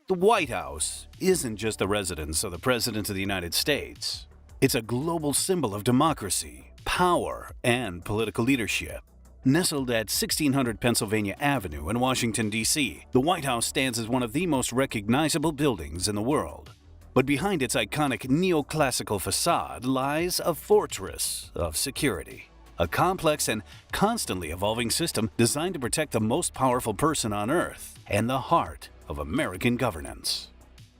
The White House isn't just the residence of the President of the United States. It's a global symbol of democracy, power, and political leadership. Nestled at 1600 Pennsylvania Avenue in Washington, D.C., the White House stands as one of the most recognizable buildings in the world. But behind its iconic neoclassical facade lies a fortress of security. A complex and constantly evolving system designed to protect the most powerful person on Earth and the heart of American governance.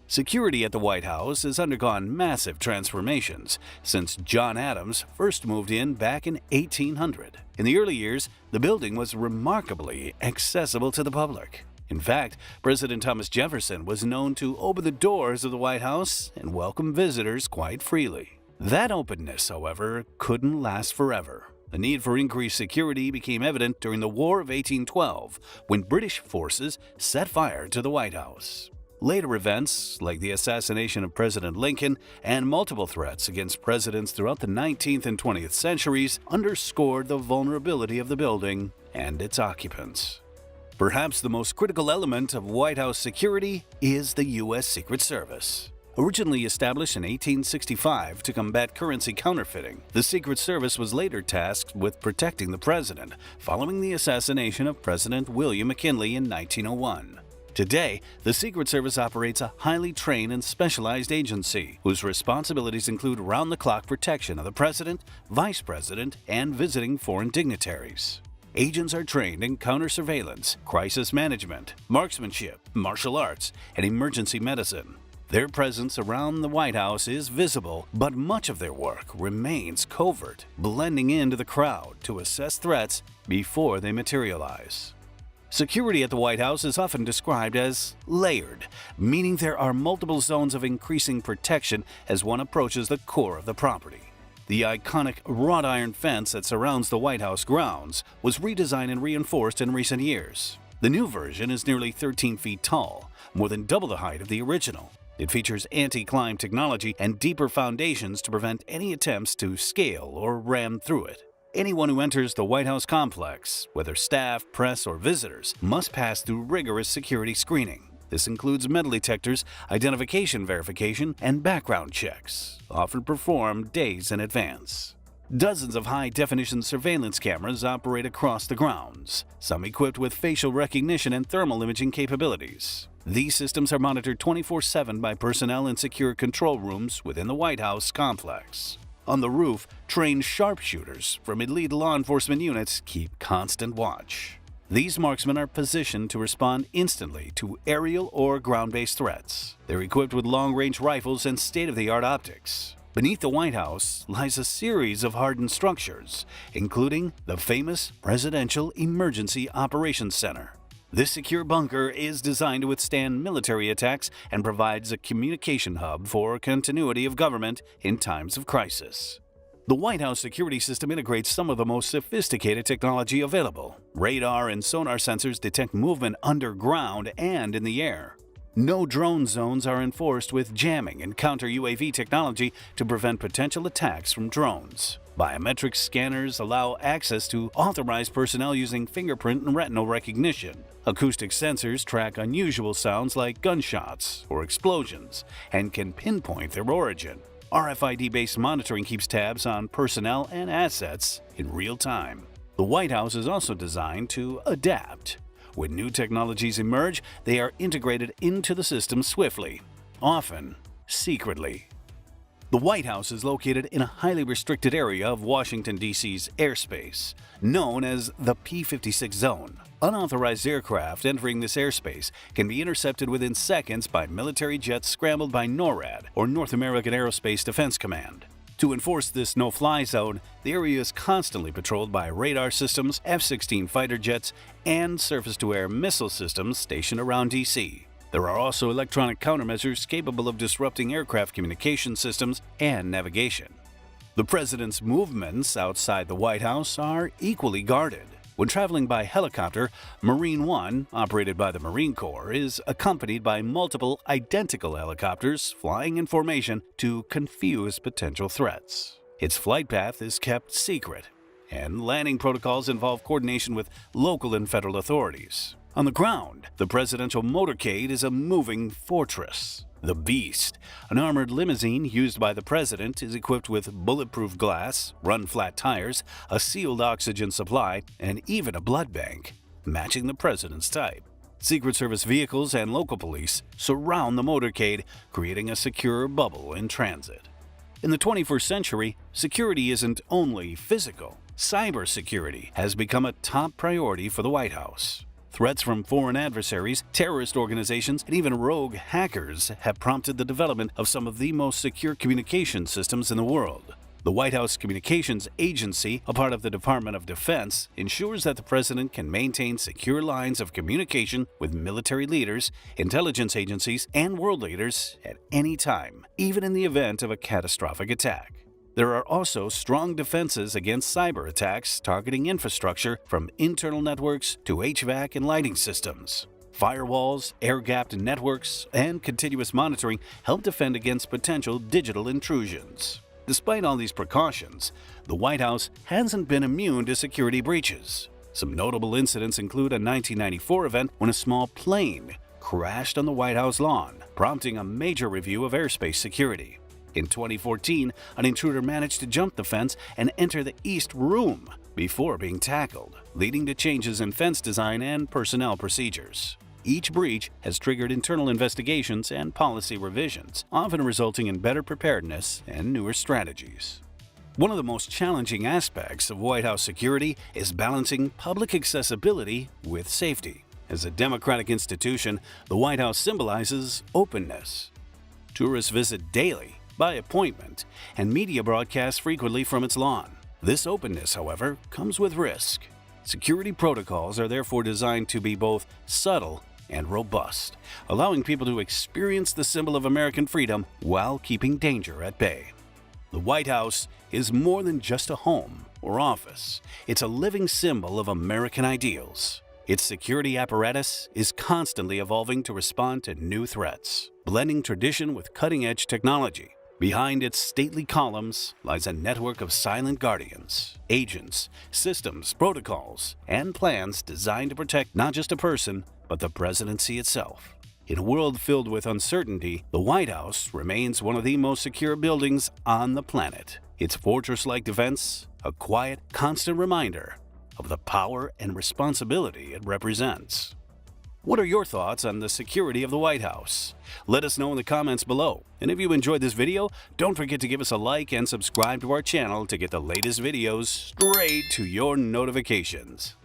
Security at the White House has undergone massive transformations since John Adams first moved in back in 1800. In the early years, the building was remarkably accessible to the public. In fact, President Thomas Jefferson was known to open the doors of the White House and welcome visitors quite freely. That openness, however, couldn't last forever. The need for increased security became evident during the War of 1812, when British forces set fire to the White House. Later events, like the assassination of President Lincoln and multiple threats against presidents throughout the 19th and 20th centuries, underscored the vulnerability of the building and its occupants. Perhaps the most critical element of White House security is the U.S. Secret Service. Originally established in 1865 to combat currency counterfeiting, the Secret Service was later tasked with protecting the president following the assassination of President William McKinley in 1901. Today, the Secret Service operates a highly trained and specialized agency whose responsibilities include round-the-clock protection of the president, vice president, and visiting foreign dignitaries. Agents are trained in counter-surveillance, crisis management, marksmanship, martial arts, and emergency medicine. Their presence around the White House is visible, but much of their work remains covert, blending into the crowd to assess threats before they materialize. Security at the White House is often described as layered, meaning there are multiple zones of increasing protection as one approaches the core of the property. The iconic wrought iron fence that surrounds the White House grounds was redesigned and reinforced in recent years. The new version is nearly 13 feet tall, more than double the height of the original. It features anti-climb technology and deeper foundations to prevent any attempts to scale or ram through it. Anyone who enters the White House complex, whether staff, press, or visitors, must pass through rigorous security screening. This includes metal detectors, identification verification, and background checks, often performed days in advance. Dozens of high-definition surveillance cameras operate across the grounds, some equipped with facial recognition and thermal imaging capabilities. These systems are monitored 24/7 by personnel in secure control rooms within the White House complex. On the roof, trained sharpshooters from elite law enforcement units keep constant watch. These marksmen are positioned to respond instantly to aerial or ground-based threats. They're equipped with long-range rifles and state-of-the-art optics. Beneath the White House lies a series of hardened structures, including the famous Presidential Emergency Operations Center. This secure bunker is designed to withstand military attacks and provides a communication hub for continuity of government in times of crisis. The White House security system integrates some of the most sophisticated technology available. Radar and sonar sensors detect movement underground and in the air. No drone zones are enforced with jamming and counter-UAV technology to prevent potential attacks from drones. Biometric scanners allow access to authorized personnel using fingerprint and retinal recognition. Acoustic sensors track unusual sounds like gunshots or explosions and can pinpoint their origin. RFID-based monitoring keeps tabs on personnel and assets in real time. The White House is also designed to adapt. When new technologies emerge, they are integrated into the system swiftly, often secretly. The White House is located in a highly restricted area of Washington, D.C.'s airspace, known as the P-56 zone. Unauthorized aircraft entering this airspace can be intercepted within seconds by military jets scrambled by NORAD, or North American Aerospace Defense Command. To enforce this no-fly zone, the area is constantly patrolled by radar systems, F-16 fighter jets, and surface-to-air missile systems stationed around D.C. There are also electronic countermeasures capable of disrupting aircraft communication systems and navigation. The president's movements outside the White House are equally guarded. When traveling by helicopter, Marine One, operated by the Marine Corps, is accompanied by multiple identical helicopters flying in formation to confuse potential threats. Its flight path is kept secret, and landing protocols involve coordination with local and federal authorities. On the ground, the presidential motorcade is a moving fortress. The Beast, an armored limousine used by the president, is equipped with bulletproof glass, run-flat tires, a sealed oxygen supply, and even a blood bank, matching the president's type. Secret Service vehicles and local police surround the motorcade, creating a secure bubble in transit. In the 21st century, security isn't only physical. Cybersecurity has become a top priority for the White House. Threats from foreign adversaries, terrorist organizations, and even rogue hackers have prompted the development of some of the most secure communication systems in the world. The White House Communications Agency, a part of the Department of Defense, ensures that the president can maintain secure lines of communication with military leaders, intelligence agencies, and world leaders at any time, even in the event of a catastrophic attack. There are also strong defenses against cyber attacks targeting infrastructure from internal networks to HVAC and lighting systems. Firewalls, air-gapped networks, and continuous monitoring help defend against potential digital intrusions. Despite all these precautions, the White House hasn't been immune to security breaches. Some notable incidents include a 1994 event when a small plane crashed on the White House lawn, prompting a major review of airspace security. In 2014, an intruder managed to jump the fence and enter the East Room before being tackled, leading to changes in fence design and personnel procedures. Each breach has triggered internal investigations and policy revisions, often resulting in better preparedness and newer strategies. One of the most challenging aspects of White House security is balancing public accessibility with safety. As a democratic institution, the White House symbolizes openness. Tourists visit daily, by appointment, and media broadcasts frequently from its lawn. This openness, however, comes with risk. Security protocols are therefore designed to be both subtle and robust, allowing people to experience the symbol of American freedom while keeping danger at bay. The White House is more than just a home or office. It's a living symbol of American ideals. Its security apparatus is constantly evolving to respond to new threats, blending tradition with cutting-edge technology. Behind its stately columns lies a network of silent guardians, agents, systems, protocols, and plans designed to protect not just a person, but the presidency itself. In a world filled with uncertainty, the White House remains one of the most secure buildings on the planet. Its fortress-like defense, a quiet, constant reminder of the power and responsibility it represents. What are your thoughts on the security of the White House? Let us know in the comments below. And if you enjoyed this video, don't forget to give us a like and subscribe to our channel to get the latest videos straight to your notifications.